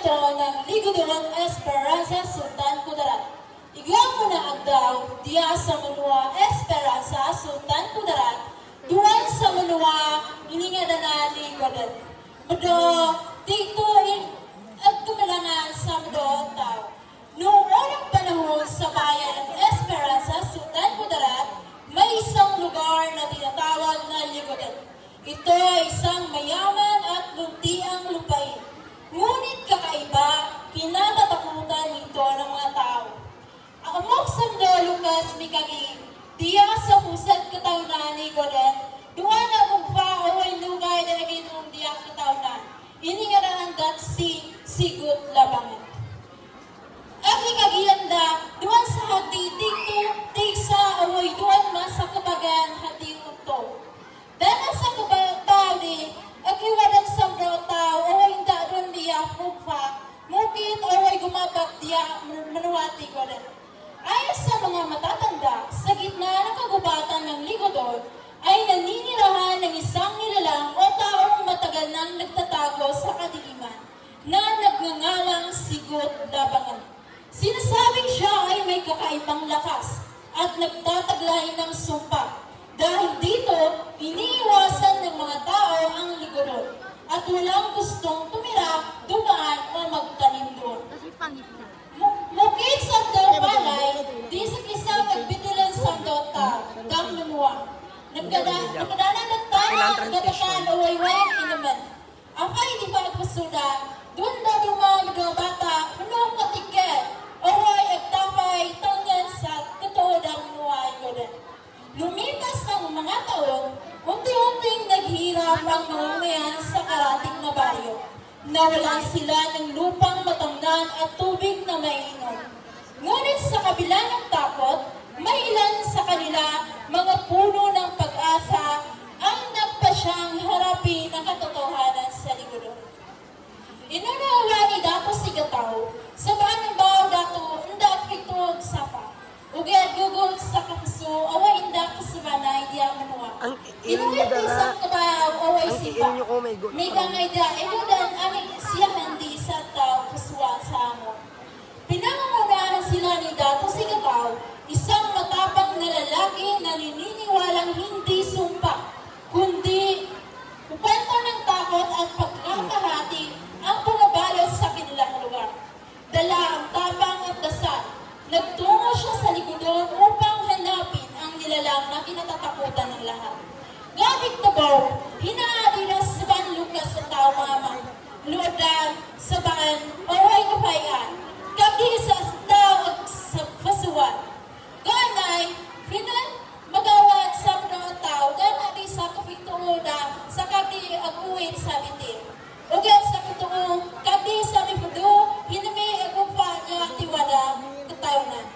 ito ng Ligudon Esperanza Sultan Kudarat. Iglang mo na agdaw, diya sa Manua Esperanza Sultan Kudarat, duwan sa Manua, iningadana ni Godet. Mudo, dito at kumilangan sa mudo tao. Noong unang panahon sa bayan ng Esperanza Sultan Kudarat, may isang lugar na tinatawag na Ligodet. Ito ay isang mayaman at luntiang lupain. Ngunit kakaiba, kinatatakutan nito ng mga tao. Ang amok sa Lucas Mikagi, diya sa pusat kataunan ni Godet, duwan na mugpa o ay lugay na naginong diya kataunan. Iningaraan dat si Sigut Labangan. At ikagiyanda, duwan sa hati dito, tigsa o ay duwan mas sa kabagan hati unto. Dana sa kabatao di, at iwanan sa mga tao o ay hindi doon diya mugpa, mukit o ay gumabak diya manuwati Godet. Ayon sa mga matatanda, sa gitna ng kagubatan ng Ligodon, ay naninirahan ng isang nilalang o taong matagal nang nagtatago sa kadiliman na nagngangalang Sigut Labangan. Sinasabing siya ay may kakaibang lakas at nagtataglay ng sumpa. Dahil dito, iniiwasan ng mga tao ang Ligodon at walang gustong tumira, dumaan o magtanim doon. Mukit sa palay, di sa kisang nagbitilan sa dota, dang lumuwa. Nagkadana ng tanang gatakan o waywayang inuman. Akay di ba agpasuda, doon na dumang mga bata, unong katiket, o way agtapay, tanggan sa totoo ng muhay ko din. Lumipas ng mga taon, unti-unting naghirap ang mamamayan sa karating na baryo. Nawalan sila ng lupang matamnan at tubig na maiinom. Ngunit sa kabila ng takot, may ilan sa kanila mga puno ng pag-asa ang nagpasyang harapin ang katotohanan sa Ligodon. Inunawa ni Dato Sigataw, sa baan ng baw dato, indak itod sapa. Ugad gugol sa kapuso, awa indak kasabanay diya manuwa. Inuwit isang kabayaw, away sipa. May gangay da, inudan aming siyahan di sa tao kasuwa sa amo. Pinangungunahan sila ni Dato Sigataw, isang matapang na lalaki na nininiwalang hindi sumpa, kundi kwento ng takot at pagkakahati ang pumabalot sa kanilang lugar. Dala ang tapang at dasal. Nagtungo siya sa Ligodon upang hanapin ang nilalang na kinatatakutan ng lahat. Gabig tabaw, hinaari na sa San Lucas sa tao mama, luodan, sabaan, o ay kapayan, kabdi sa tao at sa pasuwan. Ganay, hinan magawad sa mga tao, ganay sa kapituoda, sa kabdi aguwin sa bitin. Ugat sa katuo, kabdi sa mipudo, hinami agupa niya tiwala, katawnan.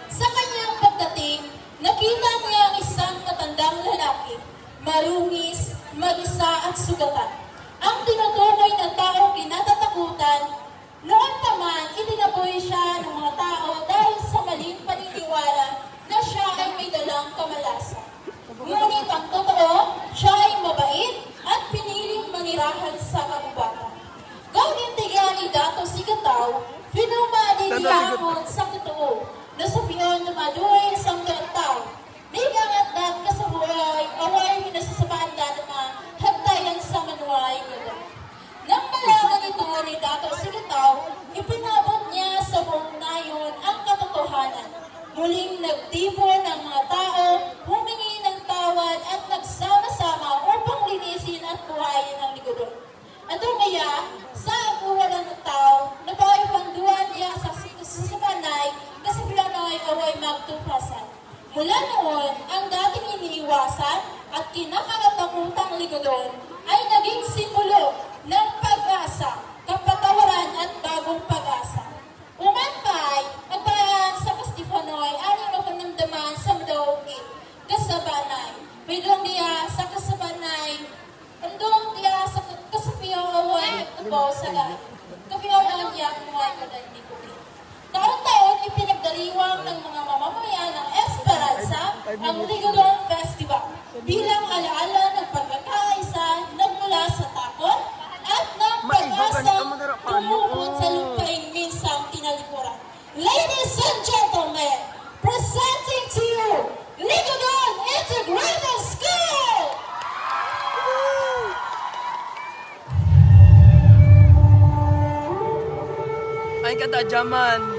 Sa kanyang pagdating, nakita niya ang isang matandang lalaki, marungis, mag-isa at sugatan. Ang tinutukoy na taong kinatatakutan, noon pa man itinaboy siya ng mga tao dahil sa maling paniniwala na siya ay may dalang kamalasan. Ngunit ang totoo, siya ay mabait at piniling manirahan sa kagubatan. Gawin tiga ni Dato Sigataw, pinumadidihamon sa totoo, na sa piyon na maduay sa mga tao. May gangat-dat kasabuhay, away minasasabaan na mga hagtayan sa manuay ganda. Nang malaman ito ni Dato Sigataw, ipinabot niya sa buong nayon ang katotohanan. Muling nagtipon ang mga tao, humingi ng tawad at nagsama-sama upang linisin at buhayin ang Ligodon. At kaya, sa aguwalan ng tao, nabawi panduan niya sa sabanay kasi pilanoy away magtupasan. Mula noon, ang dating iniiwasan at kinakatatakutang Ligodon ay naging simbolo ng pag-asa, kapatawaran at bagong pag-asa. Umanpay, nagbayaan sa Kastipanoy, aling napanamdaman sa Madaukit, kasabanay. Pwedong diya sa kasabanay, andong diya sa kasapiyaw away nagtubaw sa lahat. Kapiyaw lang diya ang muhay ko na hindi kukin. Taon-taon ipinagdariwang ng mga mamamayan ng Esperanza ang Ligodon Festival bilang alaala ng pagkakaisa nagmula sa takot at ng pag-asa tumubo ta jaman.